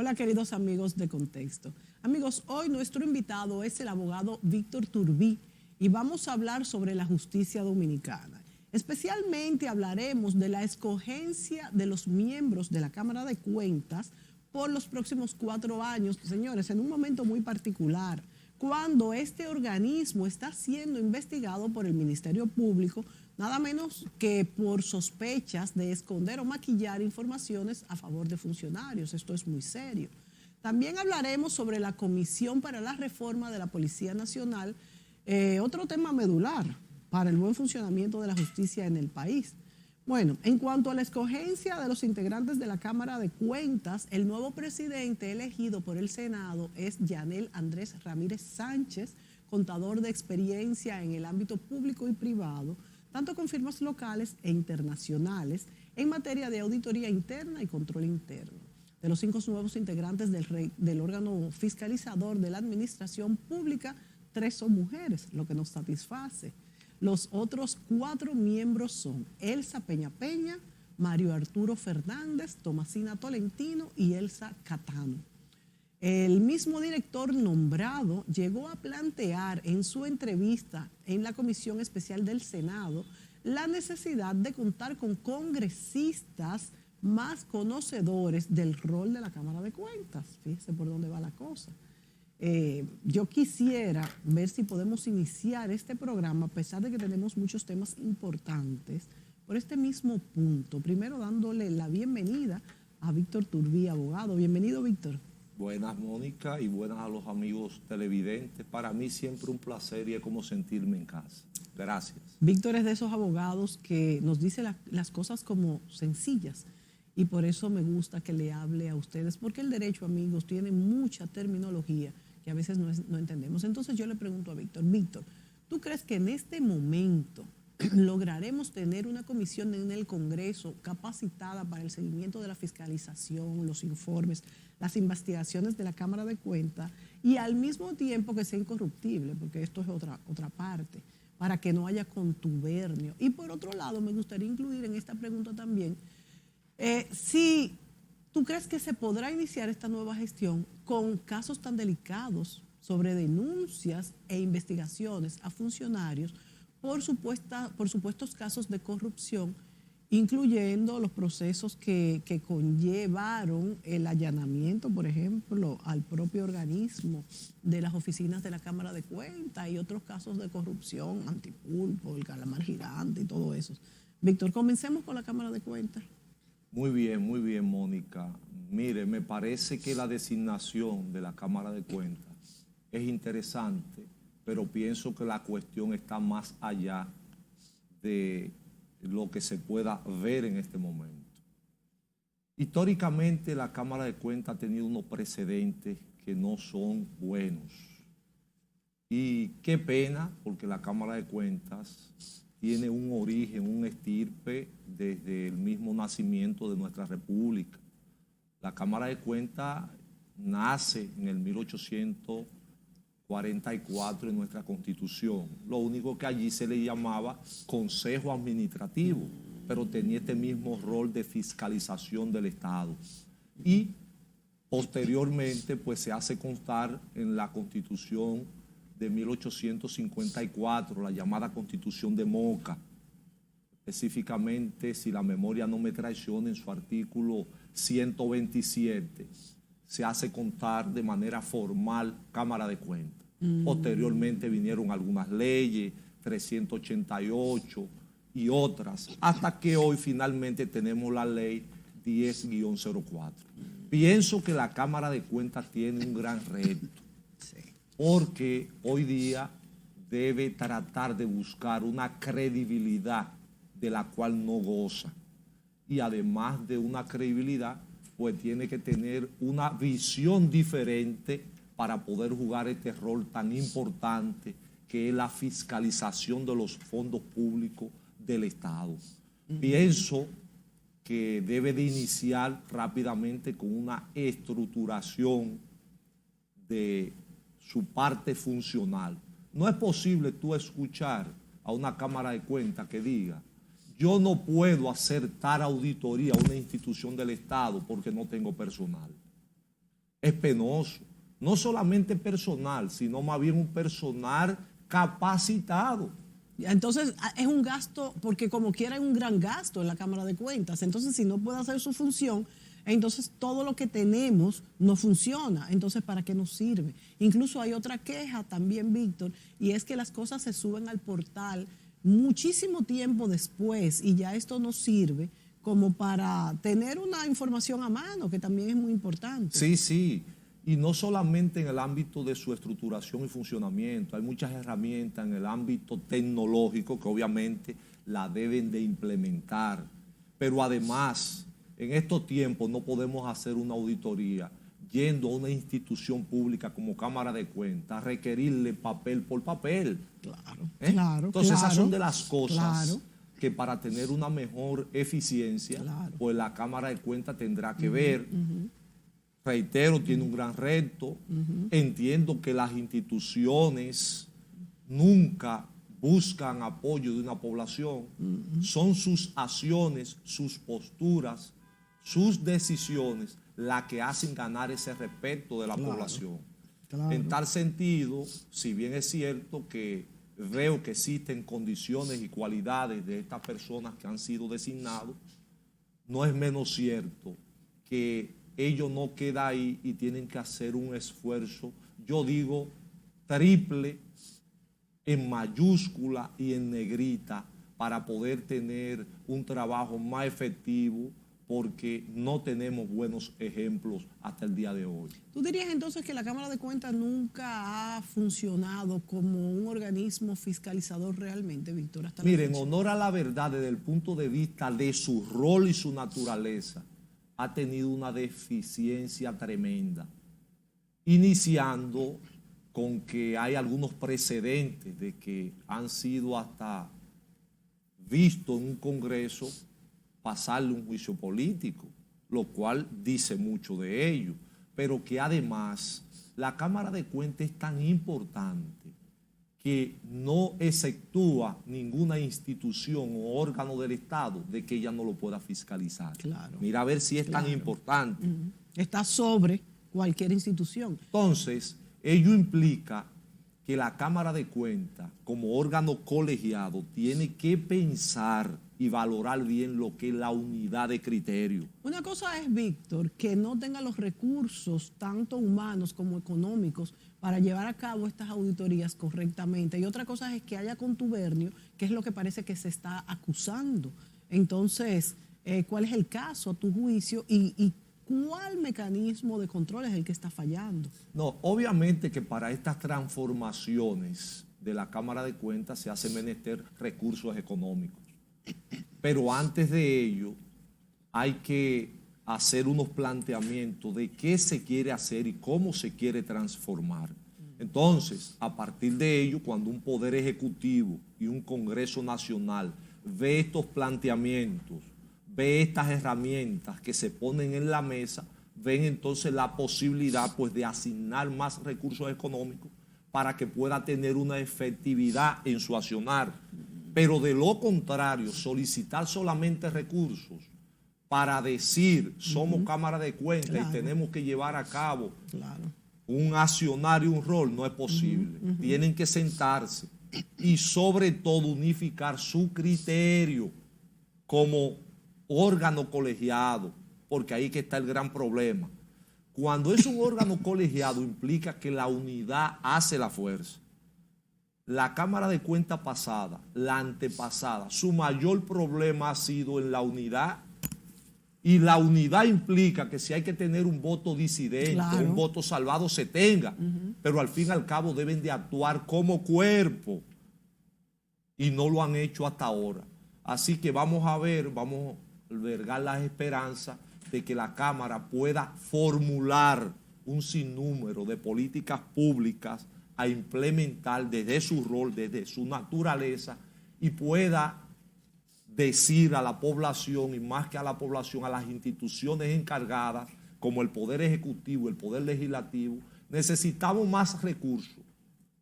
Hola, queridos amigos de Contexto. Amigos, hoy nuestro invitado es el abogado Víctor Turbí y vamos a hablar sobre la justicia dominicana. Especialmente hablaremos de la escogencia de los miembros de la Cámara de Cuentas por los próximos 4 años, señores, en un momento muy particular, cuando este organismo está siendo investigado por el Ministerio Público, nada menos que por sospechas de esconder o maquillar informaciones a favor de funcionarios. Esto es muy serio. También hablaremos sobre la Comisión para la Reforma de la Policía Nacional, otro tema medular para el buen funcionamiento de la justicia en el país. Bueno, en cuanto a la escogencia de los integrantes de la Cámara de Cuentas, el nuevo presidente elegido por el Senado es Yanel Andrés Ramírez Sánchez, contador de experiencia en el ámbito público y privado, tanto con firmas locales e internacionales, en materia de auditoría interna y control interno. De los 5 nuevos integrantes del órgano fiscalizador de la administración pública, 3 son mujeres, lo que nos satisface. Los otros 4 miembros son Elsa Peña Peña, Mario Arturo Fernández, Tomasina Tolentino y Elsa Catano. El mismo director nombrado llegó a plantear en su entrevista en la Comisión Especial del Senado la necesidad de contar con congresistas más conocedores del rol de la Cámara de Cuentas. Fíjese por dónde va la cosa. Yo quisiera ver si podemos iniciar este programa, a pesar de que tenemos muchos temas importantes, por este mismo punto. Primero dándole la bienvenida a Víctor Turbí, abogado. Bienvenido, Víctor. Buenas, Mónica, y buenas a los amigos televidentes. Para mí siempre un placer y es como sentirme en casa. Gracias. Víctor es de esos abogados que nos dice las cosas como sencillas y por eso me gusta que le hable a ustedes, porque el derecho, amigos, tiene mucha terminología que a veces no entendemos. Entonces yo le pregunto a Víctor, ¿tú crees que en este momento lograremos tener una comisión en el Congreso capacitada para el seguimiento de la fiscalización, los informes, las investigaciones de la Cámara de Cuentas y al mismo tiempo que sea incorruptible, porque esto es otra parte, para que no haya contubernio? Y por otro lado, me gustaría incluir en esta pregunta también, si tú crees que se podrá iniciar esta nueva gestión con casos tan delicados sobre denuncias e investigaciones a funcionarios por supuestos casos de corrupción, incluyendo los procesos que conllevaron el allanamiento, por ejemplo, al propio organismo de las oficinas de la Cámara de Cuentas y otros casos de corrupción, Antipulpo, el calamar gigante y todo eso. Víctor, comencemos con la Cámara de Cuentas. Muy bien, Mónica. Mire, me parece que la designación de la Cámara de Cuentas es interesante, pero pienso que la cuestión está más allá de lo que se pueda ver en este momento. Históricamente, la Cámara de Cuentas ha tenido unos precedentes que no son buenos. Y qué pena, porque la Cámara de Cuentas tiene un origen, un estirpe desde el mismo nacimiento de nuestra República. La Cámara de Cuentas nace en el 1844 en nuestra Constitución. Lo único que allí se le llamaba Consejo Administrativo, pero tenía este mismo rol de fiscalización del Estado. Y posteriormente pues se hace constar en la Constitución de 1854, la llamada Constitución de Moca. Específicamente, si la memoria no me traiciona, en su artículo 127 se hace constar de manera formal Cámara de Cuentas. Posteriormente vinieron algunas leyes, 388 y otras, hasta que hoy finalmente tenemos la ley 10-04. Pienso que la Cámara de Cuentas tiene un gran reto, porque hoy día debe tratar de buscar una credibilidad de la cual no goza. Y además de una credibilidad, pues tiene que tener una visión diferente para poder jugar este rol tan importante que es la fiscalización de los fondos públicos del Estado. Pienso que debe de iniciar rápidamente con una estructuración de su parte funcional. No es posible tú escuchar a una Cámara de Cuentas que diga: yo no puedo hacer tal auditoría a una institución del Estado porque no tengo personal. es penoso. No solamente personal, sino más bien un personal capacitado. Entonces es un gasto, porque como quiera es un gran gasto en la Cámara de Cuentas. Entonces si no puede hacer su función, entonces todo lo que tenemos no funciona. Entonces ¿para qué nos sirve? Incluso hay otra queja también, Víctor, y es que las cosas se suben al portal muchísimo tiempo después y ya esto no sirve como para tener una información a mano, que también es muy importante. Sí, sí. Y no solamente en el ámbito de su estructuración y funcionamiento, hay muchas herramientas en el ámbito tecnológico que obviamente la deben de implementar. Pero además, en estos tiempos no podemos hacer una auditoría yendo a una institución pública como Cámara de Cuentas, requerirle papel por papel. Claro, claro. Entonces esas son de las cosas claro, que para tener una mejor eficiencia, claro, pues la Cámara de Cuentas tendrá que ver. Reitero, tiene un gran reto. Entiendo que las instituciones nunca buscan apoyo de una población. Son sus acciones, sus posturas, sus decisiones las que hacen ganar ese respeto de la población. Claro. En tal sentido, si bien es cierto que veo que existen condiciones y cualidades de estas personas que han sido designados, no es menos cierto que ellos no quedan ahí y tienen que hacer un esfuerzo, yo digo, triple, en mayúscula y en negrita, para poder tener un trabajo más efectivo, porque no tenemos buenos ejemplos hasta el día de hoy. ¿Tú dirías entonces que la Cámara de Cuentas nunca ha funcionado como un organismo fiscalizador realmente, Víctor? Mire, en honor a la verdad, desde el punto de vista de su rol y su naturaleza, ha tenido una deficiencia tremenda, iniciando con que hay algunos precedentes de que han sido hasta vistos en un Congreso pasarle un juicio político, lo cual dice mucho de ello, pero que además la Cámara de Cuentas es tan importante que no exceptúa ninguna institución o órgano del Estado de que ella no lo pueda fiscalizar. Claro. Mira a ver si es tan importante. Está sobre cualquier institución. Entonces, ello implica que la Cámara de Cuentas, como órgano colegiado, tiene que pensar y valorar bien lo que es la unidad de criterio. Una cosa es, Víctor, que no tenga los recursos, tanto humanos como económicos, para llevar a cabo estas auditorías correctamente. Y otra cosa es que haya contubernio, que es lo que parece que se está acusando. Entonces, ¿cuál es el caso a tu juicio y cuál mecanismo de control es el que está fallando? No, obviamente que para estas transformaciones de la Cámara de Cuentas se hace menester recursos económicos. Pero antes de ello hay que hacer unos planteamientos de qué se quiere hacer y cómo se quiere transformar. Entonces, a partir de ello, cuando un Poder Ejecutivo y un Congreso Nacional ve estos planteamientos, ve estas herramientas que se ponen en la mesa, ven entonces la posibilidad pues, de asignar más recursos económicos para que pueda tener una efectividad en su accionar. Pero de lo contrario, solicitar solamente recursos para decir somos Cámara de Cuentas y tenemos que llevar a cabo un accionar y un rol, no es posible. Tienen que sentarse y sobre todo unificar su criterio como órgano colegiado, porque ahí que está el gran problema. Cuando es un órgano colegiado implica que la unidad hace la fuerza. La Cámara de Cuentas pasada, la antepasada, su mayor problema ha sido en la unidad, y la unidad implica que si hay que tener un voto disidente, un voto salvado, se tenga, pero al fin y al cabo deben de actuar como cuerpo y no lo han hecho hasta ahora. Así que vamos a ver, vamos a albergar las esperanzas de que la Cámara pueda formular un sinnúmero de políticas públicas a implementar desde su rol, desde su naturaleza, y pueda decir a la población, y más que a la población, a las instituciones encargadas, como el Poder Ejecutivo, el Poder Legislativo, necesitamos más recursos.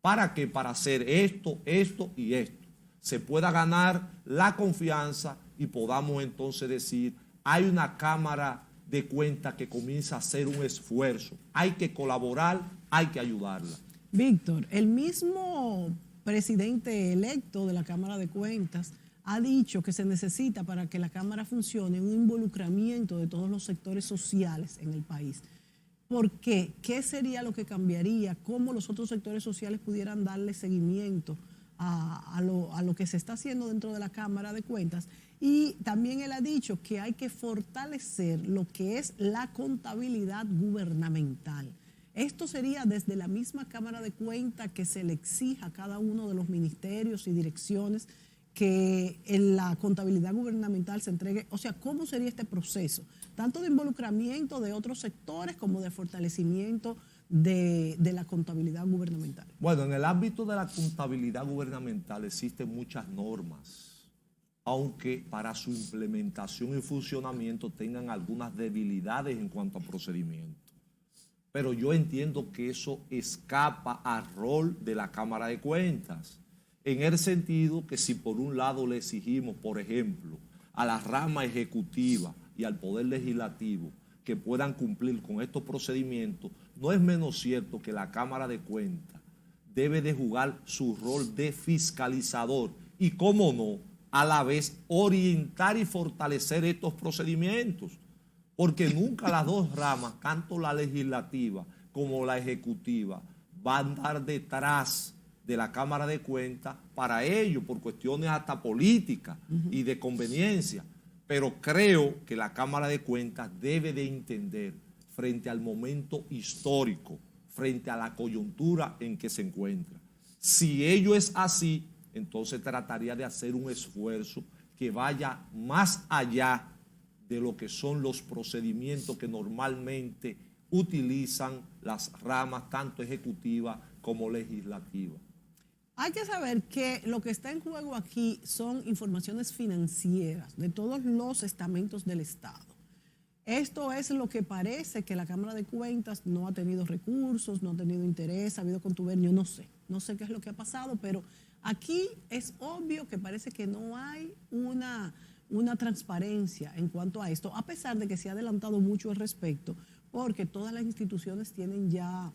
¿Para qué? Para hacer esto, esto y esto. Se pueda ganar la confianza y podamos entonces decir, hay una Cámara de Cuentas que comience a hacer un esfuerzo. Hay que colaborar, hay que ayudarla. Víctor, el mismo presidente electo de la Cámara de Cuentas ha dicho que se necesita para que la Cámara funcione un involucramiento de todos los sectores sociales en el país. ¿Por qué? ¿Qué sería lo que cambiaría? ¿Cómo los otros sectores sociales pudieran darle seguimiento a lo que se está haciendo dentro de la Cámara de Cuentas? Y también él ha dicho que hay que fortalecer lo que es la contabilidad gubernamental. Esto sería desde la misma Cámara de Cuentas que se le exija a cada uno de los ministerios y direcciones que en la contabilidad gubernamental se entregue. O sea, ¿cómo sería este proceso? Tanto de involucramiento de otros sectores como de fortalecimiento de la contabilidad gubernamental. Bueno, en el ámbito de la contabilidad gubernamental existen muchas normas, aunque para su implementación y funcionamiento tengan algunas debilidades en cuanto a procedimiento. Pero yo entiendo que eso escapa al rol de la Cámara de Cuentas, en el sentido que si por un lado le exigimos, por ejemplo, a la rama ejecutiva y al Poder Legislativo que puedan cumplir con estos procedimientos, no es menos cierto que la Cámara de Cuentas debe de jugar su rol de fiscalizador y, cómo no, a la vez orientar y fortalecer estos procedimientos, porque nunca las dos ramas, tanto la legislativa como la ejecutiva, van a andar detrás de la Cámara de Cuentas para ello, por cuestiones hasta políticas y de conveniencia. Pero creo que la Cámara de Cuentas debe de entender, frente al momento histórico, frente a la coyuntura en que se encuentra. Si ello es así, entonces trataría de hacer un esfuerzo que vaya más allá de lo que son los procedimientos que normalmente utilizan las ramas, tanto ejecutivas como legislativas. Hay que saber que lo que está en juego aquí son informaciones financieras de todos los estamentos del Estado. Esto es lo que parece que la Cámara de Cuentas no ha tenido recursos, no ha tenido interés, ha habido contubernio, no sé qué es lo que ha pasado, pero aquí es obvio que parece que no hay una transparencia en cuanto a esto, a pesar de que se ha adelantado mucho al respecto, porque todas las instituciones tienen ya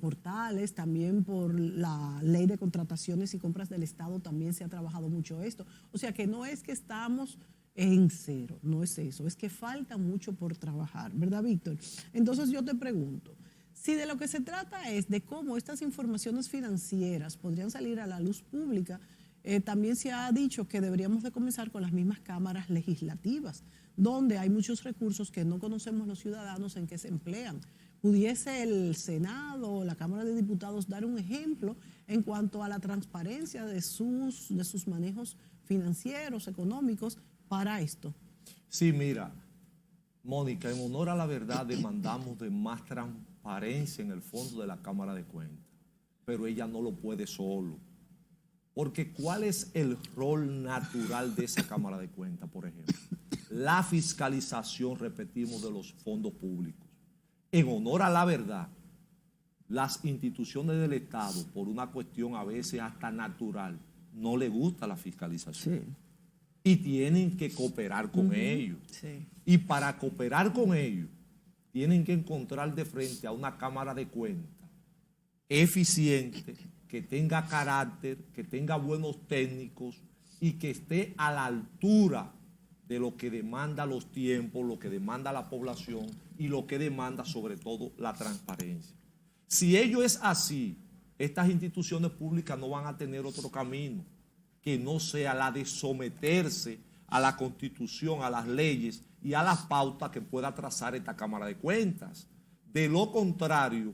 portales, también por la ley de contrataciones y compras del Estado también se ha trabajado mucho esto. O sea que no es que estamos en cero, no es eso, es que falta mucho por trabajar, ¿verdad, Víctor? Entonces yo te pregunto, si de lo que se trata es de cómo estas informaciones financieras podrían salir a la luz pública, también se ha dicho que deberíamos de comenzar con las mismas cámaras legislativas, donde hay muchos recursos que no conocemos los ciudadanos en qué se emplean. ¿Pudiese el Senado o la Cámara de Diputados dar un ejemplo en cuanto a la transparencia de sus manejos financieros, económicos para esto? Sí, mira, Mónica, en honor a la verdad demandamos de más transparencia en el fondo de la Cámara de Cuentas, pero ella no lo puede solo. Porque ¿cuál es el rol natural de esa Cámara de Cuentas, por ejemplo? La fiscalización, repetimos, de los fondos públicos. En honor a la verdad, las instituciones del Estado, por una cuestión a veces hasta natural, no les gusta la fiscalización. Sí. Y tienen que cooperar con ellos. Sí. Y para cooperar con ellos, tienen que encontrar de frente a una Cámara de Cuentas eficiente, que tenga carácter, que tenga buenos técnicos y que esté a la altura de lo que demanda los tiempos, lo que demanda la población y lo que demanda sobre todo la transparencia. Si ello es así, estas instituciones públicas no van a tener otro camino que no sea la de someterse a la Constitución, a las leyes y a las pautas que pueda trazar esta Cámara de Cuentas. De lo contrario,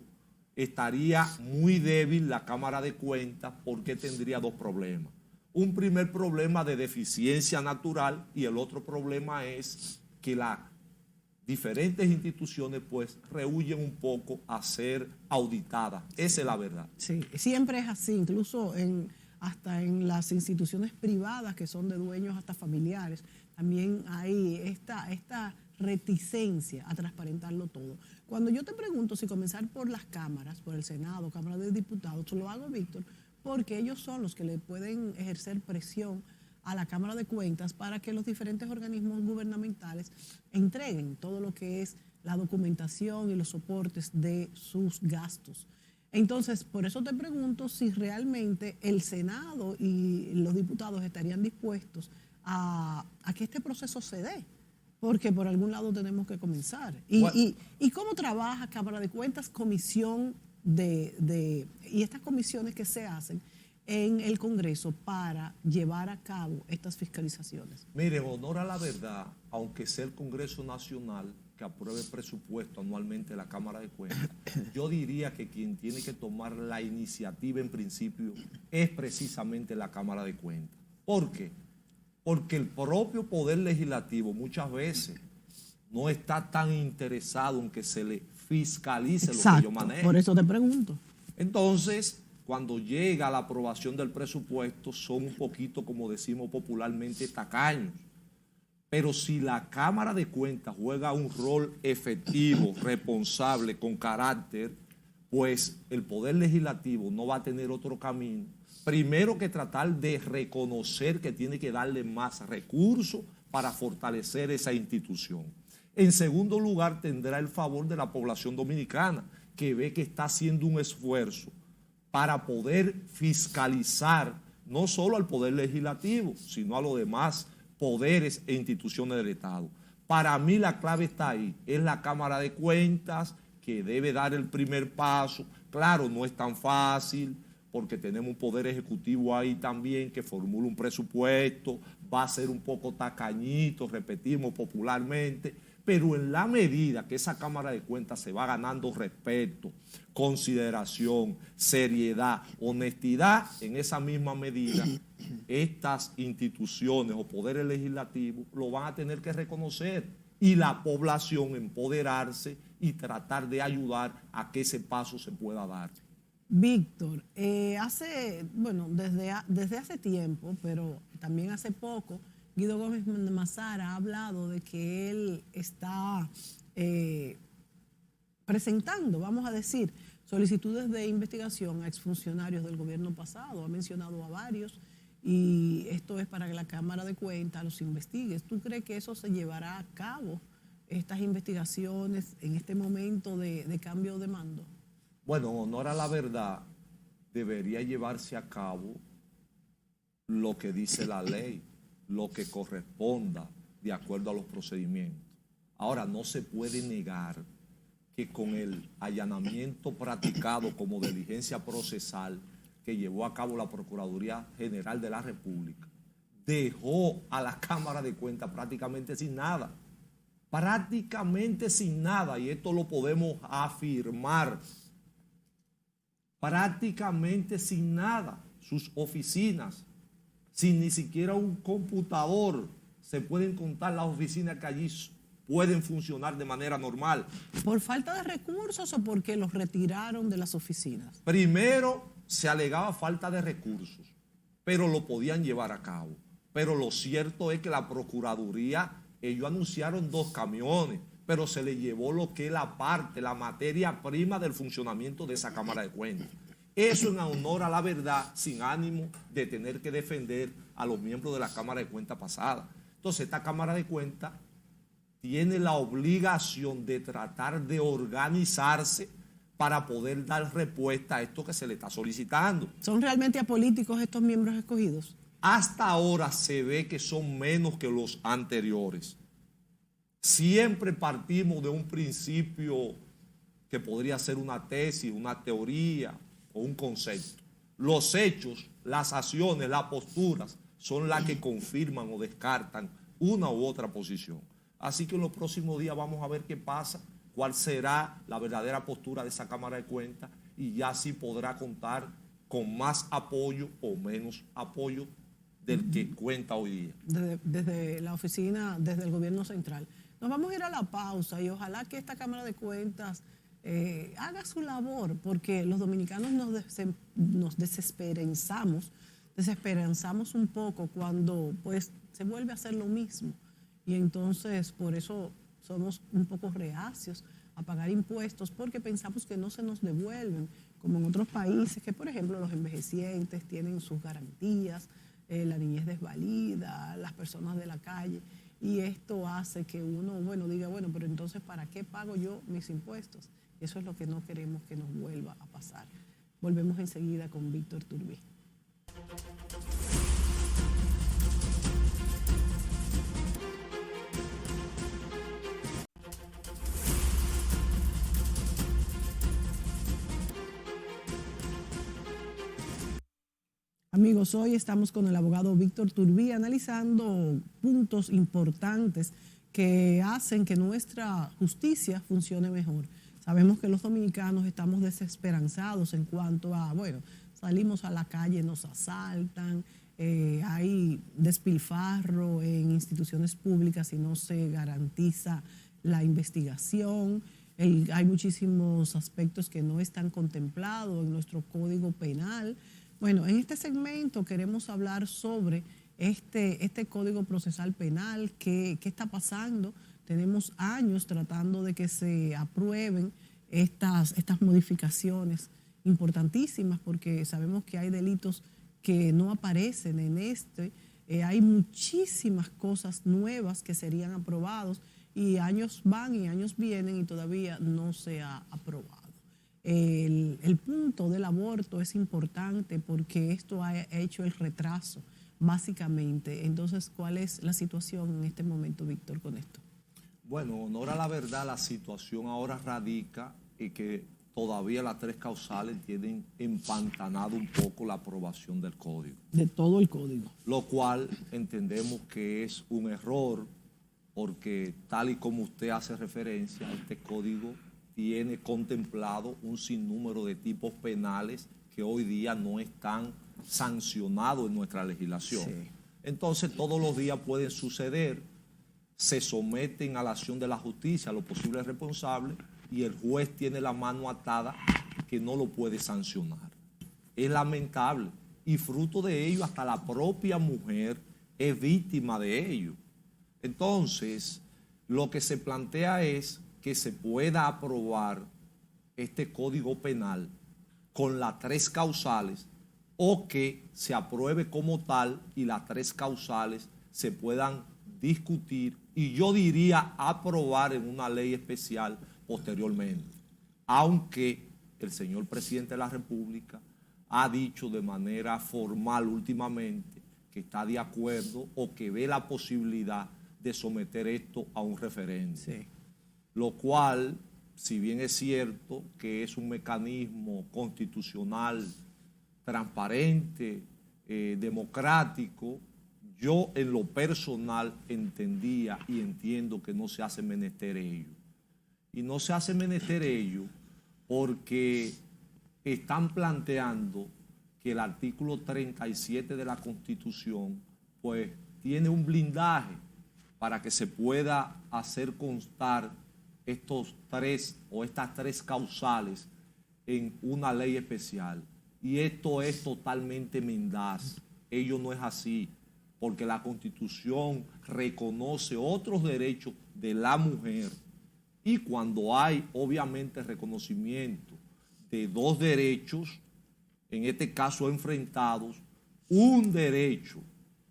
estaría muy débil la Cámara de Cuentas porque tendría dos problemas. Un primer problema de deficiencia natural y el otro problema es que las diferentes instituciones pues rehuyen un poco a ser auditadas. Esa es la verdad. Sí, siempre es así, incluso hasta en las instituciones privadas que son de dueños hasta familiares, también hay esta reticencia a transparentarlo todo. Cuando yo te pregunto si comenzar por las cámaras, por el Senado, Cámara de Diputados, lo hago, Víctor, porque ellos son los que le pueden ejercer presión a la Cámara de Cuentas para que los diferentes organismos gubernamentales entreguen todo lo que es la documentación y los soportes de sus gastos. Entonces, por eso te pregunto si realmente el Senado y los diputados estarían dispuestos a que este proceso se dé, porque por algún lado tenemos que comenzar. ¿Y cómo trabaja Cámara de Cuentas, comisión y estas comisiones que se hacen en el Congreso para llevar a cabo estas fiscalizaciones? Mire, en honor a la verdad, aunque sea el Congreso Nacional que apruebe presupuesto anualmente de la Cámara de Cuentas, yo diría que quien tiene que tomar la iniciativa en principio es precisamente la Cámara de Cuentas. ¿Por qué? Porque el propio Poder Legislativo muchas veces no está tan interesado en que se le fiscalice lo que yo manejo. Por eso te pregunto. Entonces, cuando llega la aprobación del presupuesto, son un poquito, como decimos popularmente, tacaños. Pero si la Cámara de Cuentas juega un rol efectivo, responsable, con carácter, pues el Poder Legislativo no va a tener otro camino. Primero que tratar de reconocer que tiene que darle más recursos para fortalecer esa institución. En segundo lugar, tendrá el favor de la población dominicana, que ve que está haciendo un esfuerzo para poder fiscalizar no solo al Poder Legislativo, sino a los demás poderes e instituciones del Estado. Para mí la clave está ahí, es la Cámara de Cuentas que debe dar el primer paso. Claro, no es tan fácil porque tenemos un poder ejecutivo ahí también que formula un presupuesto, va a ser un poco tacañito, repetimos popularmente, pero en la medida que esa Cámara de Cuentas se va ganando respeto, consideración, seriedad, honestidad, en esa misma medida estas instituciones o poderes legislativos lo van a tener que reconocer y la población empoderarse y tratar de ayudar a que ese paso se pueda dar. Víctor, desde hace tiempo, pero también hace poco, Guido Gómez Mazara ha hablado de que él está presentando, vamos a decir, solicitudes de investigación a exfuncionarios del gobierno pasado. Ha mencionado a varios y esto es para que la Cámara de Cuentas los investigue. ¿Tú crees que eso se llevará a cabo, estas investigaciones, en este momento de cambio de mando? Bueno, en honor a la verdad, debería llevarse a cabo lo que dice la ley, lo que corresponda de acuerdo a los procedimientos. Ahora, no se puede negar que con el allanamiento practicado como diligencia procesal que llevó a cabo la Procuraduría General de la República, dejó a la Cámara de Cuentas prácticamente sin nada. Prácticamente sin nada, y esto lo podemos afirmar. Prácticamente sin nada. Sus oficinas, sin ni siquiera un computador, se pueden contar las oficinas que allí pueden funcionar de manera normal. ¿Por falta de recursos o porque los retiraron de las oficinas? Primero se alegaba falta de recursos, pero lo podían llevar a cabo. Pero lo cierto es que la Procuraduría, ellos anunciaron 2 camiones, pero se le llevó lo que es la parte, la materia prima del funcionamiento de esa Cámara de Cuentas. Eso en honor a la verdad, sin ánimo de tener que defender a los miembros de la Cámara de Cuentas pasada. Entonces, esta Cámara de Cuentas tiene la obligación de tratar de organizarse para poder dar respuesta a esto que se le está solicitando. ¿Son realmente apolíticos estos miembros escogidos? Hasta ahora se ve que son menos que los anteriores. Siempre partimos de un principio que podría ser una tesis, una teoría o un concepto. Los hechos, las acciones, las posturas son las que confirman o descartan una u otra posición. Así que en los próximos días vamos a ver qué pasa, cuál será la verdadera postura de esa Cámara de Cuentas y ya sí podrá contar con más apoyo o menos apoyo del que cuenta hoy día. Desde la oficina, desde el gobierno central. Nos vamos a ir a la pausa y ojalá que esta Cámara de Cuentas haga su labor, porque los dominicanos nos desesperanzamos un poco cuando pues se vuelve a hacer lo mismo. Y entonces por eso somos un poco reacios a pagar impuestos, porque pensamos que no se nos devuelven, como en otros países, que por ejemplo los envejecientes tienen sus garantías, la niñez desvalida, las personas de la calle. Y esto hace que uno, bueno, diga, bueno, pero entonces, ¿para qué pago yo mis impuestos? Y eso es lo que no queremos que nos vuelva a pasar. Volvemos enseguida con Víctor Turbí. Amigos, hoy estamos con el abogado Víctor Turbí analizando puntos importantes que hacen que nuestra justicia funcione mejor. Sabemos que los dominicanos estamos desesperanzados en cuanto a, bueno, salimos a la calle, nos asaltan, hay despilfarro en instituciones públicas y no se garantiza la investigación. Hay muchísimos aspectos que no están contemplados en nuestro Código Penal. Bueno, en este segmento queremos hablar sobre este Código Procesal Penal, qué está pasando. Tenemos años tratando de que se aprueben estas modificaciones importantísimas porque sabemos que hay delitos que no aparecen en hay muchísimas cosas nuevas que serían aprobados y años van y años vienen y todavía no se ha aprobado. El punto del aborto es importante porque esto ha hecho el retraso, básicamente. Entonces, ¿cuál es la situación en este momento, Víctor, con esto? Bueno, honor a la verdad, la situación ahora radica en que todavía las 3 causales tienen empantanado un poco la aprobación del código. De todo el código. Lo cual entendemos que es un error porque tal y como usted hace referencia, este código tiene contemplado un sinnúmero de tipos penales que hoy día no están sancionados en nuestra legislación. Sí. Entonces, todos los días pueden suceder, se someten a la acción de la justicia los posibles responsables y el juez tiene la mano atada que no lo puede sancionar. Es lamentable y fruto de ello hasta la propia mujer es víctima de ello. Entonces, lo que se plantea es que se pueda aprobar este Código Penal con las 3 causales o que se apruebe como tal y las 3 causales se puedan discutir y yo diría aprobar en una ley especial posteriormente. Aunque el señor presidente de la República ha dicho de manera formal últimamente que está de acuerdo o que ve la posibilidad de someter esto a un referéndum. Sí. Lo cual, si bien es cierto que es un mecanismo constitucional, transparente, democrático, yo en lo personal entendía y entiendo que no se hace menester ello. Y no se hace menester ello porque están planteando que el artículo 37 de la Constitución pues tiene un blindaje para que se pueda hacer constar estas 3 causales en una ley especial. Y esto es totalmente mendaz. Ello no es así, porque la Constitución reconoce otros derechos de la mujer. Y cuando hay, obviamente, reconocimiento de 2 derechos, en este caso enfrentados, un derecho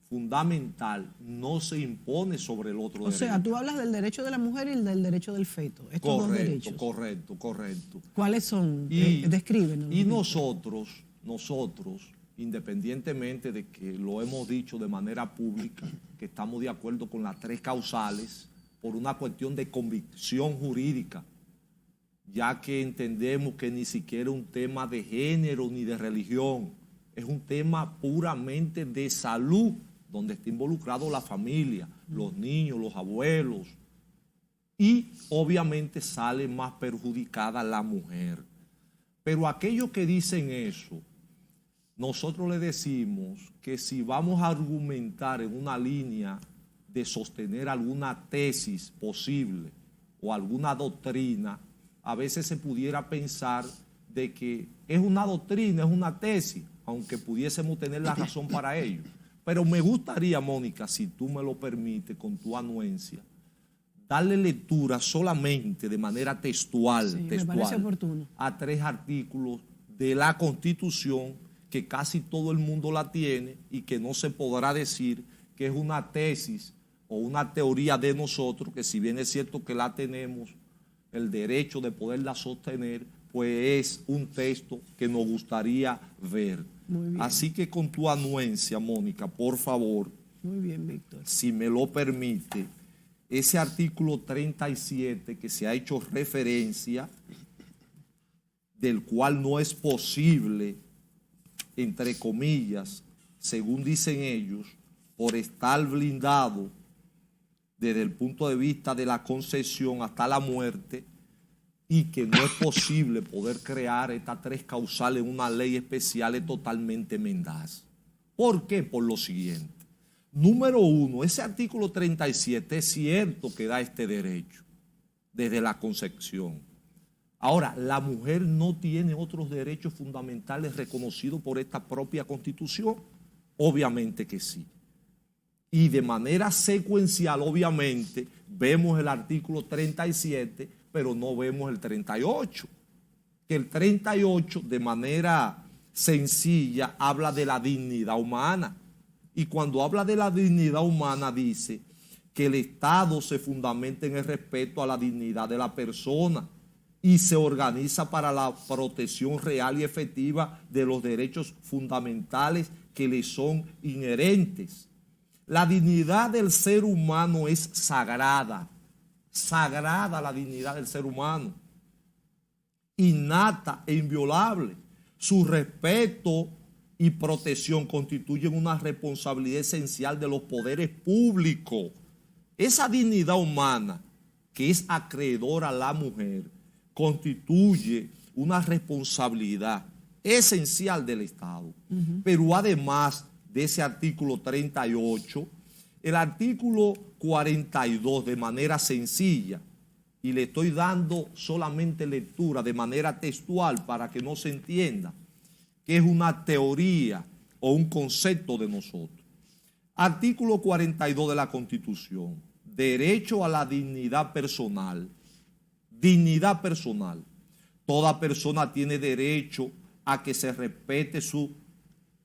fundamental no se impone sobre el otro derecho. O sea, tú hablas del derecho de la mujer y del derecho del feto. Estos 2 derechos. Correcto. ¿Cuáles son? Descríbenos. Y nosotros, independientemente de que lo hemos dicho de manera pública, que estamos de acuerdo con las 3 causales por una cuestión de convicción jurídica, ya que entendemos que ni siquiera es un tema de género ni de religión, es un tema puramente de salud, donde está involucrado la familia, los niños, los abuelos, y obviamente sale más perjudicada la mujer. Pero aquellos que dicen eso, nosotros le decimos que si vamos a argumentar en una línea de sostener alguna tesis posible o alguna doctrina, a veces se pudiera pensar de que es una doctrina, es una tesis, aunque pudiésemos tener la razón para ello. Pero me gustaría, Mónica, si tú me lo permites, con tu anuencia, darle lectura solamente de manera textual, me parece oportuno, a 3 artículos de la Constitución que casi todo el mundo la tiene y que no se podrá decir que es una tesis o una teoría de nosotros, que si bien es cierto que la tenemos, el derecho de poderla sostener, pues es un texto que nos gustaría ver. Muy bien. Así que con tu anuencia, Mónica, por favor, muy bien, Víctor, si me lo permite, ese artículo 37 que se ha hecho referencia, del cual no es posible, entre comillas, según dicen ellos, por estar blindado desde el punto de vista de la concepción hasta la muerte, y que no es posible poder crear estas tres causales en una ley especial, es totalmente mendaz. ¿Por qué? Por lo siguiente. Número uno, ese artículo 37 es cierto que da este derecho desde la concepción. Ahora, la mujer no tiene otros derechos fundamentales reconocidos por esta propia Constitución. Obviamente que sí. Y de manera secuencial, obviamente, vemos el artículo 37, pero no vemos el 38. Que el 38, de manera sencilla, habla de la dignidad humana. Y cuando habla de la dignidad humana, dice que el Estado se fundamenta en el respeto a la dignidad de la persona y se organiza para la protección real y efectiva de los derechos fundamentales que le son inherentes. La dignidad del ser humano es sagrada, sagrada la dignidad del ser humano, innata e inviolable. Su respeto y protección constituyen una responsabilidad esencial de los poderes públicos. Esa dignidad humana que es acreedora a la mujer constituye una responsabilidad esencial del Estado. Pero además de ese artículo 38, el artículo 42 de manera sencilla, y le estoy dando solamente lectura de manera textual para que no se entienda que es una teoría o un concepto de nosotros. Artículo 42 de la Constitución, derecho a la dignidad personal. Dignidad personal. Toda persona tiene derecho a que se respete su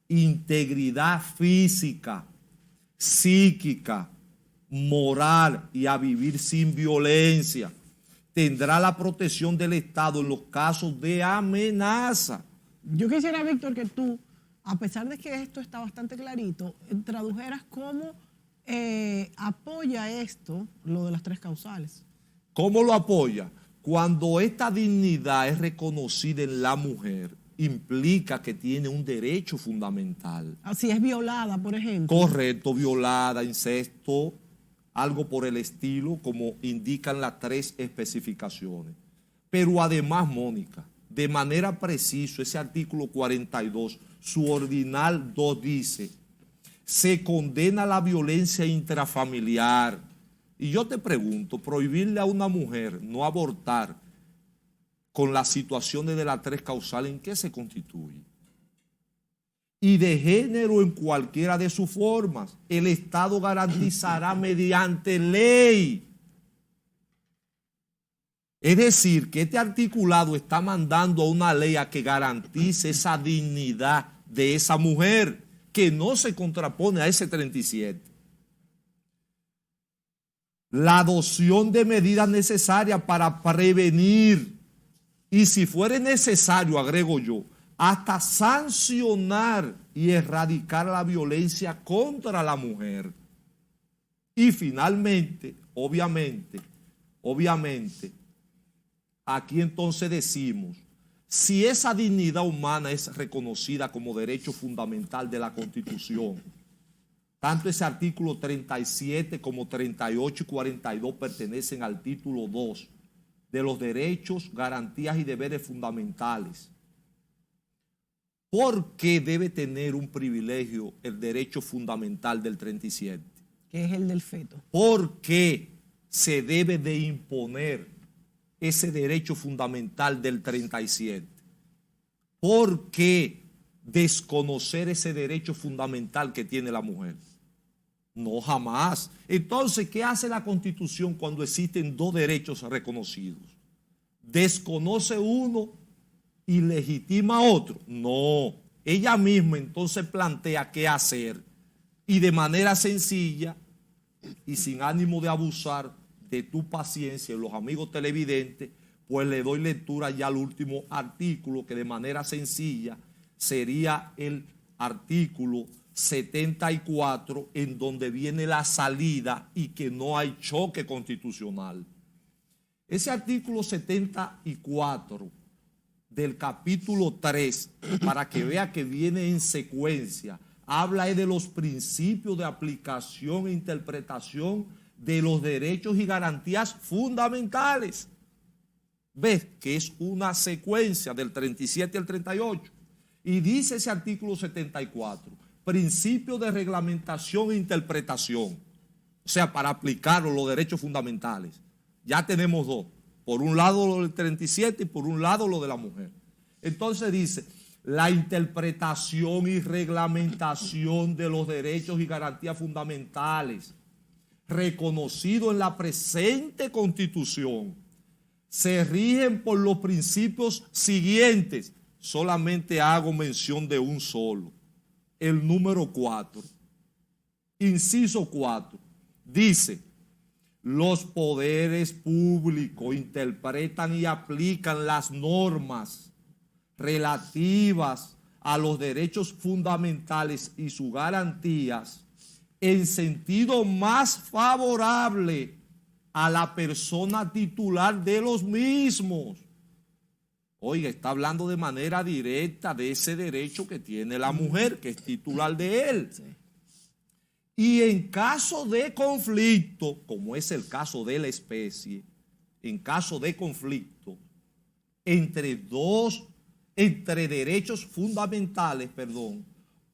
integridad física, psíquica, moral y a vivir sin violencia. Tendrá la protección del Estado en los casos de amenaza. Yo quisiera, Víctor, que tú, a pesar de que esto está bastante clarito, tradujeras cómo apoya esto, lo de las tres causales. ¿Cómo lo apoya? Cuando esta dignidad es reconocida en la mujer, implica que tiene un derecho fundamental. Si es violada, por ejemplo. Correcto, violada, incesto, algo por el estilo, como indican las tres especificaciones. Pero además, Mónica, de manera precisa, ese artículo 42, su ordinal 2 dice, se condena la violencia intrafamiliar. Y yo te pregunto, prohibirle a una mujer no abortar con las situaciones de las tres causales, ¿en qué se constituye? Y de género en cualquiera de sus formas, el Estado garantizará mediante ley. Es decir, que este articulado está mandando a una ley a que garantice esa dignidad de esa mujer, que no se contrapone a ese 37. La adopción de medidas necesarias para prevenir y, si fuere necesario, agrego yo, hasta sancionar y erradicar la violencia contra la mujer. Y finalmente, obviamente, aquí entonces decimos, si esa dignidad humana es reconocida como derecho fundamental de la Constitución, tanto ese artículo 37 como 38 y 42 pertenecen al título 2 de los derechos, garantías y deberes fundamentales. ¿Por qué debe tener un privilegio el derecho fundamental del 37? Que es el del feto. ¿Por qué se debe de imponer ese derecho fundamental del 37? ¿Por qué desconocer ese derecho fundamental que tiene la mujer? No, jamás. Entonces, ¿qué hace la Constitución cuando existen dos derechos reconocidos? ¿Desconoce uno y legitima otro? No, ella misma entonces plantea qué hacer y de manera sencilla y sin ánimo de abusar de tu paciencia y los amigos televidentes, pues le doy lectura ya al último artículo, que de manera sencilla sería el artículo 74, en donde viene la salida y que no hay choque constitucional. Ese artículo 74 del capítulo 3, para que vea que viene en secuencia, habla de los principios de aplicación e interpretación de los derechos y garantías fundamentales. Ves que es una secuencia del 37 al 38. Y dice ese artículo 74, principios de reglamentación e interpretación. O sea, para aplicar los derechos fundamentales. Ya tenemos dos. Por un lado lo del 37 y por un lado lo de la mujer. Entonces dice, la interpretación y reglamentación de los derechos y garantías fundamentales reconocidos en la presente Constitución se rigen por los principios siguientes. Solamente hago mención de un solo. El número 4. Inciso 4. Dice, los poderes públicos interpretan y aplican las normas relativas a los derechos fundamentales y sus garantías en sentido más favorable a la persona titular de los mismos. Oiga, está hablando de manera directa de ese derecho que tiene la mujer, que es titular de él. Sí. Y en caso de conflicto, como es el caso de la especie, en caso de conflicto entre derechos fundamentales,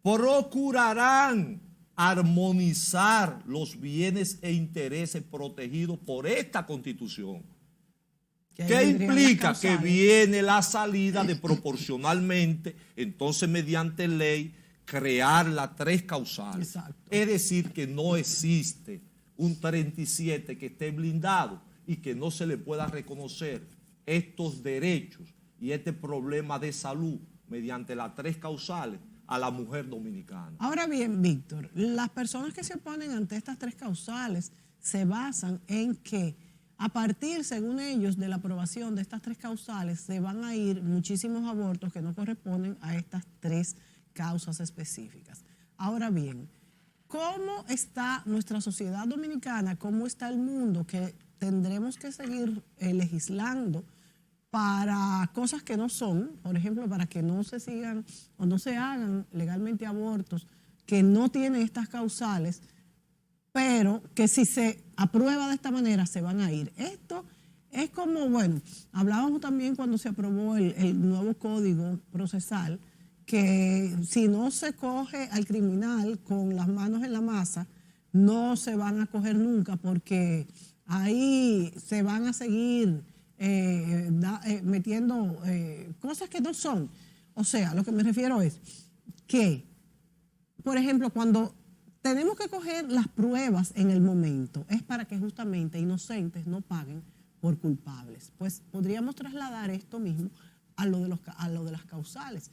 procurarán armonizar los bienes e intereses protegidos por esta Constitución. ¿Qué implica? Que viene la salida de proporcionalmente, entonces mediante ley, crear las 3 causales. Exacto. Es decir, que no existe un 37 que esté blindado y que no se le pueda reconocer estos derechos y este problema de salud mediante las 3 causales a la mujer dominicana. Ahora bien, Víctor, las personas que se oponen ante estas 3 causales se basan en que a partir, según ellos, de la aprobación de estas 3 causales, se van a ir muchísimos abortos que no corresponden a estas 3 causas específicas. Ahora bien, ¿cómo está nuestra sociedad dominicana? ¿Cómo está el mundo? Que tendremos que seguir legislando para cosas que no son, por ejemplo, para que no se sigan o no se hagan legalmente abortos que no tienen estas causales, pero que si se aprueba de esta manera se van a ir. Esto es como, bueno, hablábamos también cuando se aprobó el nuevo código procesal, que si no se coge al criminal con las manos en la masa, no se van a coger nunca, porque ahí se van a seguir metiendo cosas que no son. O sea, lo que me refiero es que, por ejemplo, cuando tenemos que coger las pruebas en el momento, es para que justamente inocentes no paguen por culpables. Pues podríamos trasladar esto mismo a lo de las causales.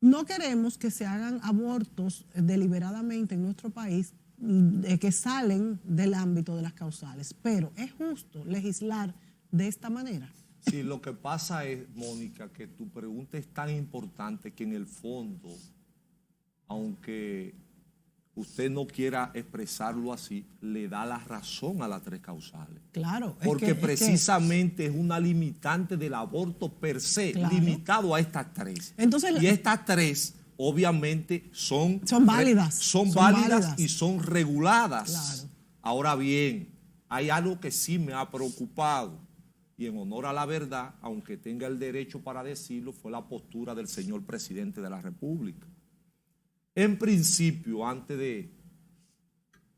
No queremos que se hagan abortos deliberadamente en nuestro país que salen del ámbito de las causales, pero es justo legislar de esta manera. Sí, lo que pasa es, Mónica, que tu pregunta es tan importante que en el fondo, aunque usted no quiera expresarlo así, le da la razón a las 3 causales. Claro. Porque precisamente es una limitante del aborto per se, claro, limitado a estas 3. Entonces, y estas 3, obviamente, son válidas. Son válidas y son reguladas. Claro. Ahora bien, hay algo que sí me ha preocupado, y en honor a la verdad, aunque tenga el derecho para decirlo, fue la postura del señor presidente de la República. En principio, antes de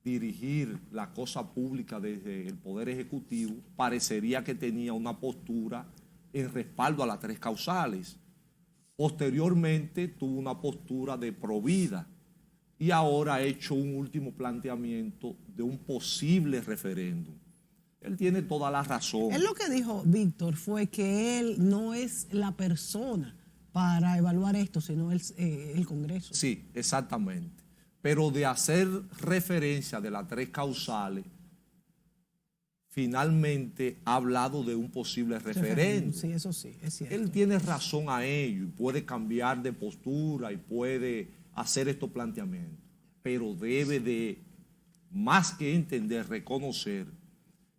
dirigir la cosa pública desde el Poder Ejecutivo, parecería que tenía una postura en respaldo a las 3 causales. Posteriormente tuvo una postura de provida y ahora ha hecho un último planteamiento de un posible referéndum. Él tiene toda la razón. Él lo que dijo, Víctor, fue que él no es la persona para evaluar esto, sino el Congreso. Sí, exactamente. Pero de hacer referencia de las 3 causales, finalmente ha hablado de un posible referéndum. Sí, eso sí, es cierto. Él tiene razón a ello y puede cambiar de postura y puede hacer estos planteamientos, pero debe de, más que entender, reconocer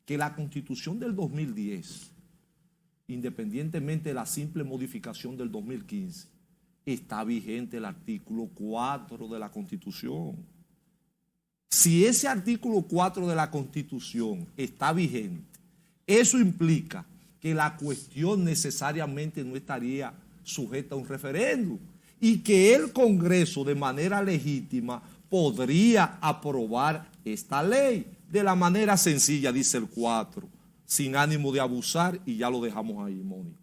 que la Constitución del 2010, independientemente de la simple modificación del 2015, está vigente el artículo 4 de la Constitución. Si ese artículo 4 de la Constitución está vigente, eso implica que la cuestión necesariamente no estaría sujeta a un referéndum y que el Congreso de manera legítima podría aprobar esta ley de la manera sencilla, dice el 4, sin ánimo de abusar, y ya lo dejamos ahí, Mónica.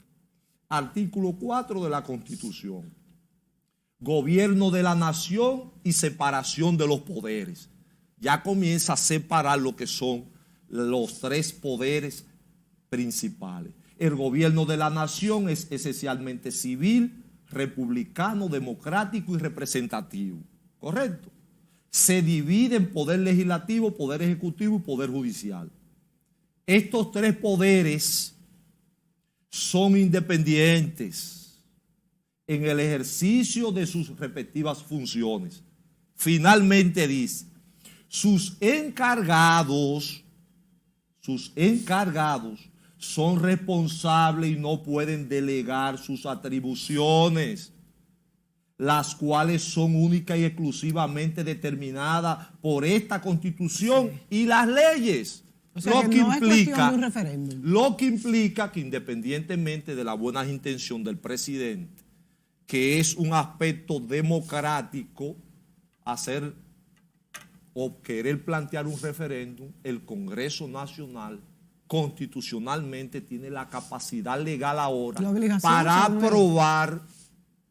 Artículo 4 de la Constitución. Gobierno de la nación y separación de los poderes. Ya comienza a separar lo que son los 3 poderes principales. El gobierno de la nación es esencialmente civil, republicano, democrático y representativo. ¿Correcto? Se divide en poder legislativo, poder ejecutivo y poder judicial. Estos 3 poderes son independientes en el ejercicio de sus respectivas funciones. Finalmente dice, sus encargados son responsables y no pueden delegar sus atribuciones, las cuales son únicas y exclusivamente determinadas por esta Constitución y las leyes. O sea, que no es cuestión de un referéndum. Lo que implica que independientemente de las buenas intenciones del presidente, que es un aspecto democrático, hacer o querer plantear un referéndum, el Congreso Nacional constitucionalmente tiene la capacidad legal ahora para aprobar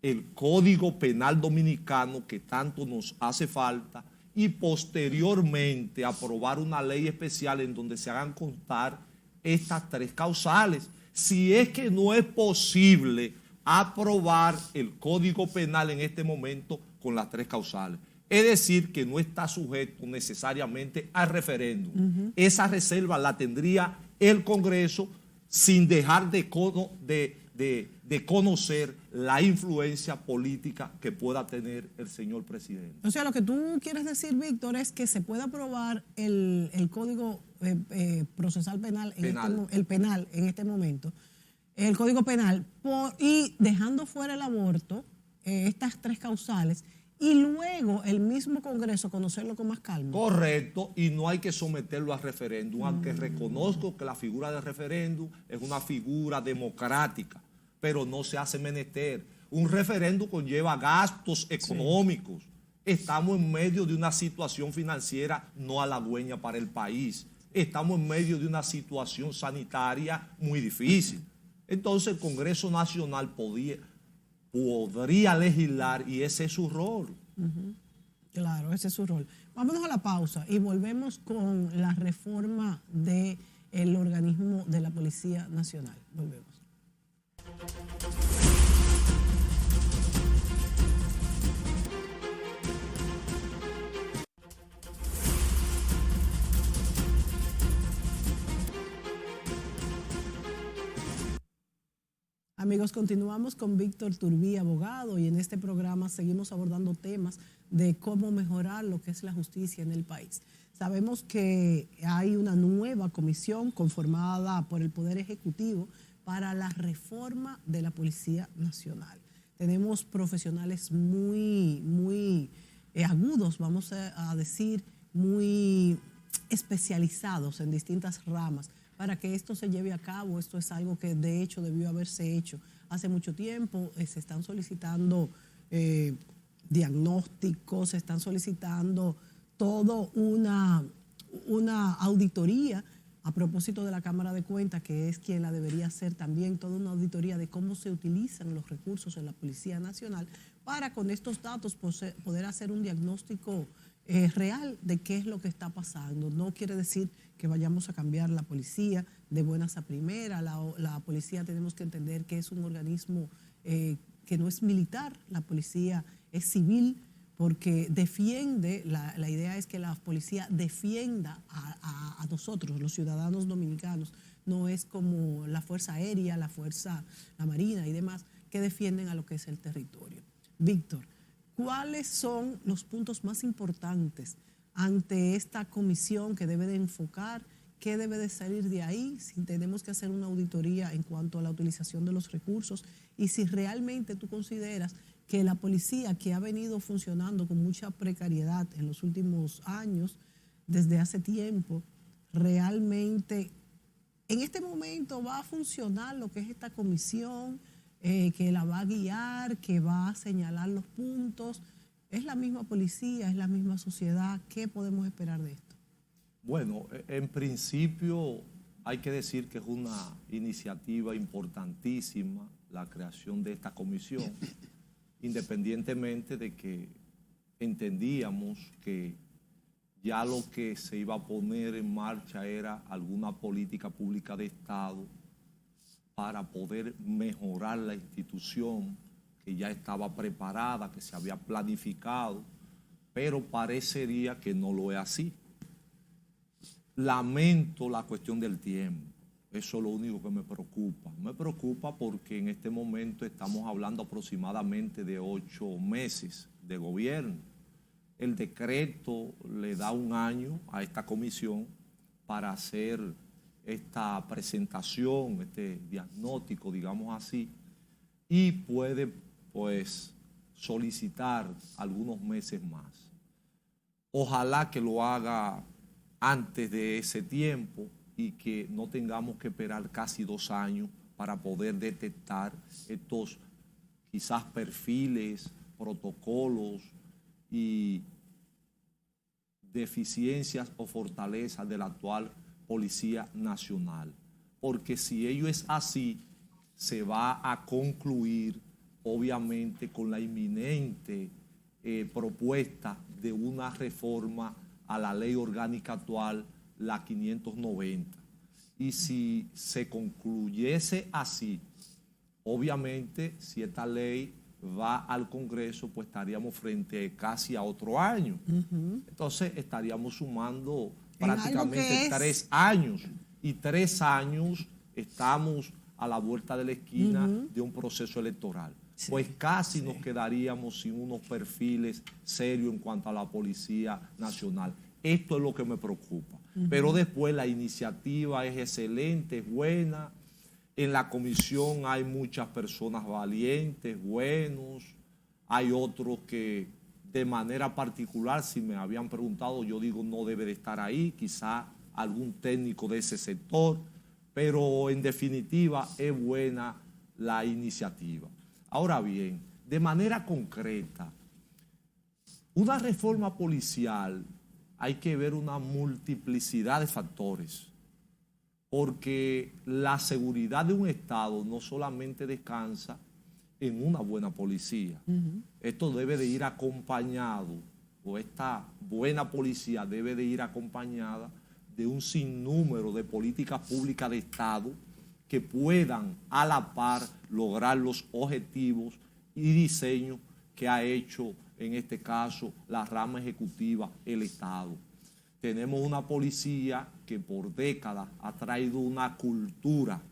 el Código Penal Dominicano que tanto nos hace falta y posteriormente aprobar una ley especial en donde se hagan constar estas 3 causales. Si es que no es posible aprobar el Código Penal en este momento con las 3 causales. Es decir, que no está sujeto necesariamente al referéndum. Esa reserva la tendría el Congreso sin dejar de conocer la influencia política que pueda tener el señor presidente. O sea, lo que tú quieres decir, Víctor, es que se puede aprobar el Código Procesal Penal, el penal en este momento, el Código Penal, y dejando fuera el aborto, estas 3 causales, y luego el mismo Congreso conocerlo con más calma. Correcto, y no hay que someterlo a referéndum, aunque reconozco que la figura de referéndum es una figura democrática, pero no se hace menester. Un referéndum conlleva gastos económicos. Sí. Estamos en medio de una situación financiera no halagüeña para el país. Estamos en medio de una situación sanitaria muy difícil. Entonces el Congreso Nacional podría legislar y ese es su rol. Claro, ese es su rol. Vámonos a la pausa y volvemos con la reforma del organismo de la Policía Nacional. Volvemos. Amigos, continuamos con Víctor Turbí, abogado, y en este programa seguimos abordando temas de cómo mejorar lo que es la justicia en el país. Sabemos que hay una nueva comisión conformada por el Poder Ejecutivo para la reforma de la Policía Nacional. Tenemos profesionales muy agudos, vamos a decir, muy especializados en distintas ramas para que esto se lleve a cabo. Esto es algo que de hecho debió haberse hecho hace mucho tiempo. Se están solicitando diagnósticos, se están solicitando toda una auditoría a propósito de la Cámara de Cuentas, que es quien la debería hacer también, toda una auditoría de cómo se utilizan los recursos en la Policía Nacional para con estos datos poder hacer un diagnóstico real de qué es lo que está pasando. No quiere decir que vayamos a cambiar la policía de buenas a primeras. La policía tenemos que entender que es un organismo que no es militar, la policía es civil, porque defiende, la idea es que la policía defienda a nosotros, los ciudadanos dominicanos, no es como la Fuerza Aérea, la Marina y demás, que defienden a lo que es el territorio. Víctor, ¿cuáles son los puntos más importantes ante esta comisión que debe de enfocar? ¿Qué debe de salir de ahí? Si tenemos que hacer una auditoría en cuanto a la utilización de los recursos y si realmente tú consideras que la policía, que ha venido funcionando con mucha precariedad en los últimos años, desde hace tiempo, realmente en este momento va a funcionar lo que es esta comisión, que la va a guiar, que va a señalar los puntos. ¿Es la misma policía, es la misma sociedad? ¿Qué podemos esperar de esto? Bueno, en principio hay que decir que es una iniciativa importantísima la creación de esta comisión, independientemente de que entendíamos que ya lo que se iba a poner en marcha era alguna política pública de Estado para poder mejorar la institución que ya estaba preparada, que se había planificado, pero parecería que no lo es así. Lamento la cuestión del tiempo, eso es lo único que me preocupa. Me preocupa porque en este momento estamos hablando aproximadamente de 8 meses de gobierno. El decreto le da 1 año a esta comisión para hacer esta presentación, este diagnóstico, digamos así, y puede pues solicitar algunos meses más. Ojalá que lo haga antes de ese tiempo y que no tengamos que esperar casi 2 años para poder detectar estos quizás perfiles, protocolos y deficiencias o fortalezas de la actual Policía Nacional. Porque si ello es así, se va a concluir obviamente con la inminente propuesta de una reforma a la ley orgánica actual, la 590. Y si se concluyese así, obviamente, si esta ley va al Congreso, pues estaríamos frente casi a otro año. Entonces, estaríamos sumando prácticamente 3 años. Y 3 años estamos a la vuelta de la esquina de un proceso electoral. Sí, pues casi nos quedaríamos sin unos perfiles serios en cuanto a la Policía Nacional. Esto es lo que me preocupa. Pero después la iniciativa es excelente, es buena. En la comisión hay muchas personas valientes, buenos. Hay otros que de manera particular, si me habían preguntado, yo digo no debe de estar ahí, quizá algún técnico de ese sector. Pero en definitiva es buena la iniciativa. Ahora bien, de manera concreta, una reforma policial hay que ver una multiplicidad de factores, porque la seguridad de un Estado no solamente descansa en una buena policía. Esto debe de ir acompañado, o esta buena policía debe de ir acompañada de un sinnúmero de políticas públicas de Estado que puedan a la par lograr los objetivos y diseños que ha hecho en este caso la rama ejecutiva, el Estado. Tenemos una policía que por décadas ha traído una cultura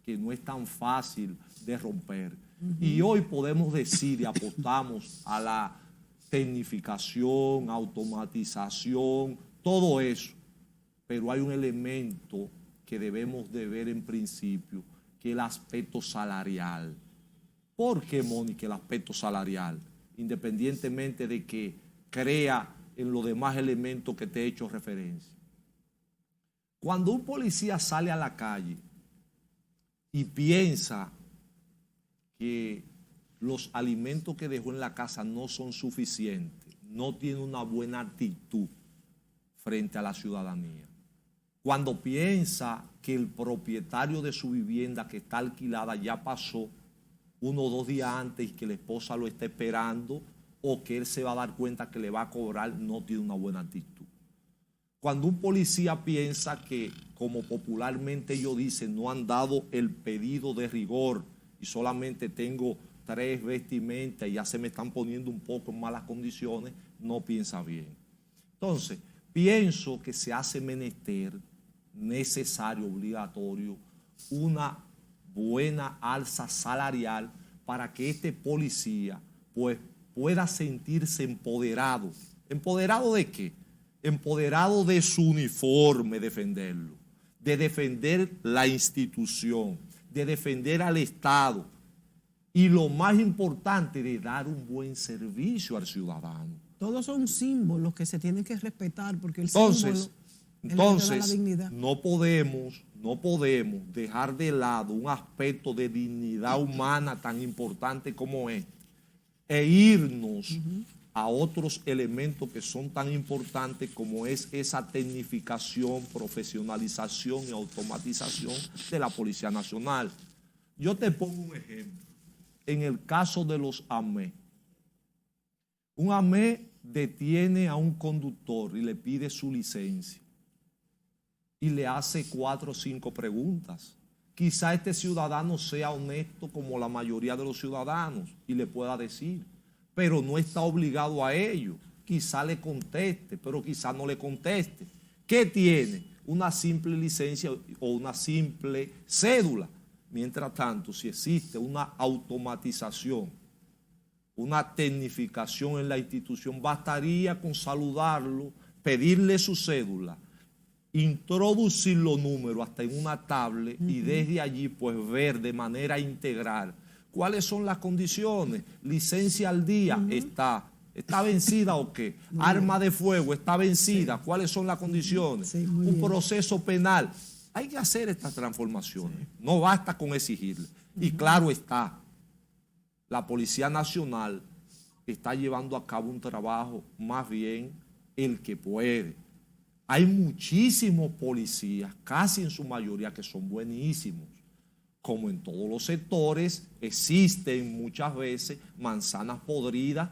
que no es tan fácil de romper. Y hoy podemos decir y apostamos a la tecnificación, automatización, todo eso. Pero hay un elemento que debemos de ver en principio, que es el aspecto salarial. ¿Por qué, Mónica, el aspecto salarial? Independientemente de que crea en los demás elementos que te he hecho referencia. Cuando un policía sale a la calle y piensa que los alimentos que dejó en la casa no son suficientes, no tiene una buena actitud frente a la ciudadanía. Cuando piensa que el propietario de su vivienda que está alquilada ya pasó 1 o 2 días antes y que la esposa lo está esperando o que él se va a dar cuenta que le va a cobrar, no tiene una buena actitud. Cuando un policía piensa que, como popularmente ellos dicen, no han dado el pedido de rigor y solamente tengo 3 vestimentas y ya se me están poniendo un poco en malas condiciones, no piensa bien. Entonces, pienso que se hace menester, necesario, obligatorio, una buena alza salarial para que este policía pues, pueda sentirse empoderado. ¿Empoderado de qué? Empoderado de su uniforme, defenderlo, de defender la institución, de defender al Estado y lo más importante, de dar un buen servicio al ciudadano. Todos son símbolos que se tienen que respetar porque el Entonces, símbolo es la dignidad. no podemos dejar de lado un aspecto de dignidad humana tan importante como este e irnos a otros elementos que son tan importantes como es esa tecnificación, profesionalización y automatización de la Policía Nacional. Yo te pongo un ejemplo. En el caso de los AME, un AME detiene a un conductor y le pide su licencia y le hace 4 o 5 preguntas. Quizá este ciudadano sea honesto como la mayoría de los ciudadanos y le pueda decir, pero no está obligado a ello. Quizá le conteste, pero quizá no le conteste. ¿Qué tiene? Una simple licencia o una simple cédula. Mientras tanto, si existe una automatización, una tecnificación en la institución, bastaría con saludarlo, pedirle su cédula, introducir los números hasta en una tablet y desde allí pues ver de manera integral cuáles son las condiciones. Licencia al día, ¿está vencida o qué? Arma de fuego, ¿está vencida? ¿Cuáles son las condiciones? Un proceso penal. Hay que hacer estas transformaciones. No basta con exigirle. Y claro está, la Policía Nacional está llevando a cabo un trabajo más bien el que puede. Hay muchísimos policías, casi en su mayoría, que son buenísimos. Como en todos los sectores, existen muchas veces manzanas podridas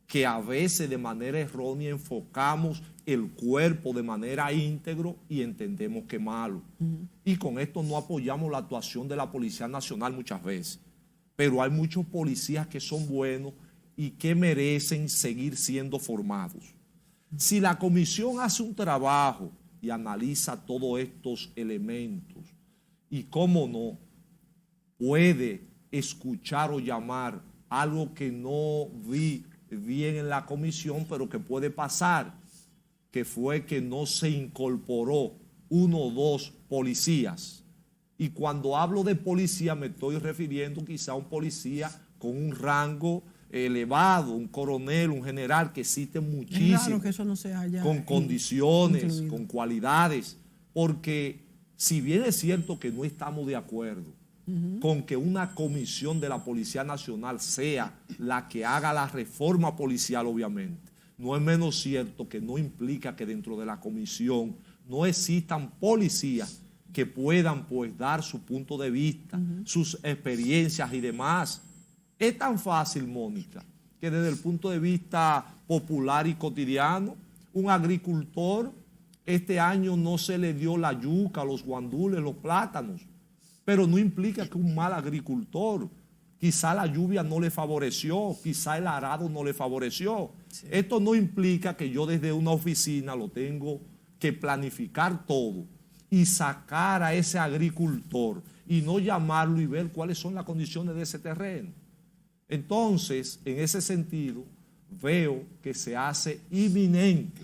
que a veces de manera errónea enfocamos el cuerpo de manera íntegro y entendemos que es malo. Y con esto no apoyamos la actuación de la Policía Nacional muchas veces. Pero hay muchos policías que son buenos y que merecen seguir siendo formados. Si la comisión hace un trabajo y analiza todos estos elementos y, cómo no, puede escuchar o llamar algo que no vi bien en la comisión, pero que puede pasar, que fue que no se incorporó 1 o 2 policías. Y cuando hablo de policía me estoy refiriendo quizá a un policía con un rango elevado, un coronel, un general, que existen muchísimos. Es raro que eso no se haya con condiciones, incluido, con cualidades, porque si bien es cierto que no estamos de acuerdo con que una comisión de la Policía Nacional sea la que haga la reforma policial, obviamente, no es menos cierto que no implica que dentro de la comisión no existan policías que puedan pues dar su punto de vista, sus experiencias y demás. Es tan fácil, Mónica, que desde el punto de vista popular y cotidiano, un agricultor este año no se le dio la yuca, los guandules, los plátanos, pero no implica que un mal agricultor, quizá la lluvia no le favoreció, quizá el arado no le favoreció. Sí. Esto no implica que yo desde una oficina lo tengo que planificar todo y sacar a ese agricultor y no llamarlo y ver cuáles son las condiciones de ese terreno. Entonces, en ese sentido, veo que se hace inminente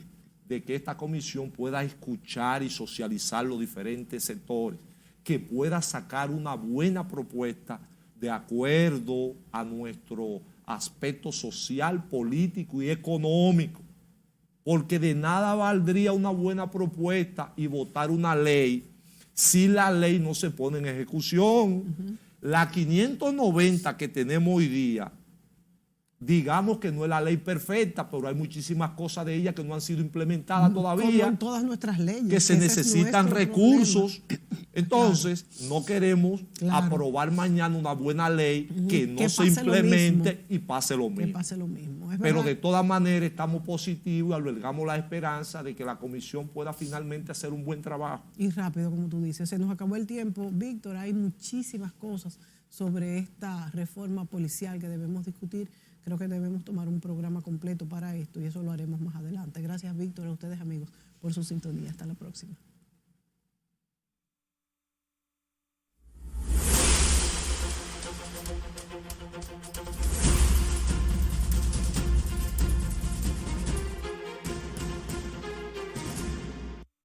de que esta comisión pueda escuchar y socializar los diferentes sectores, que pueda sacar una buena propuesta de acuerdo a nuestro aspecto social, político y económico, porque de nada valdría una buena propuesta y votar una ley si la ley no se pone en ejecución. La 590 que tenemos hoy día, digamos que no es la ley perfecta, pero hay muchísimas cosas de ella que no han sido implementadas todavía. Como en todas nuestras leyes. Que se necesitan recursos. Entonces, no queremos aprobar mañana una buena ley que no se implemente y pase lo mismo. Que pase lo mismo. Pero de todas maneras estamos positivos y albergamos la esperanza de que la comisión pueda finalmente hacer un buen trabajo. Y rápido, como tú dices, se nos acabó el tiempo. Víctor, hay muchísimas cosas sobre esta reforma policial que debemos discutir. Creo que debemos tomar un programa completo para esto y eso lo haremos más adelante. Gracias, Víctor, a ustedes, amigos, por su sintonía. Hasta la próxima.